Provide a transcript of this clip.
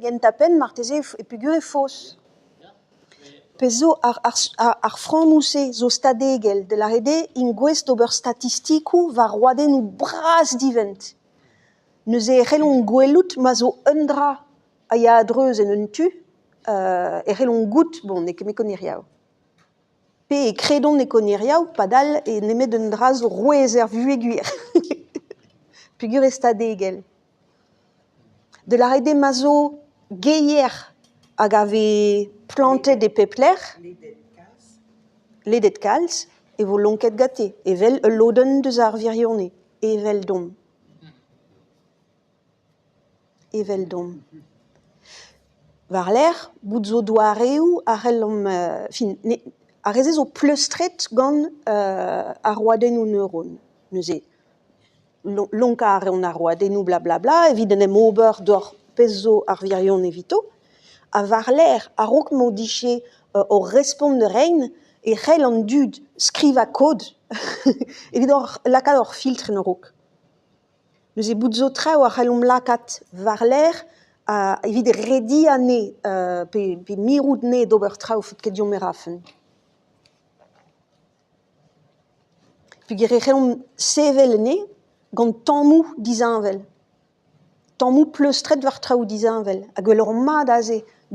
gent à peine marteze et pugur e fos. Pezo ar franmouse zo stadegel de la rede in gwest d'ober statistiku va roaden ou bras divent. Neus e relon gwelout ma zo undra a ya adreuz en un tu, e relon gout, bon, ne ket me koniriao. Pe e kredon ne koniriao, padal e nemet un dra zo rouez er vueguir. Pugur e stadegel. De la rede ma zo geier hag ave plantet de pepler, ledet kalz, e vo lonket gate, evel e loden deus ar virionne, evel dom. Evel dom. Var l'air, bout zo doareu, a reze zo pleustret gant a roaden ou neuron. Neuze, lonkar on a roaden ou blablabla, evidenem ober d'or pezzo ar virionne evito, a var l'air, a rok modiche o respond de rein, e c'hell an dud skriva kod, evit lakad or filtre en rok. Neuze bout zo trao a c'hellom lakat var l'air, evit redi a ne, pe mirout ne d'ober trao fot ket diom erafen. Pug e c'hellom sevel ne, gant tammou dizanvel. Tammou pleustret war trao dizanvel, hag wel ur mad aze.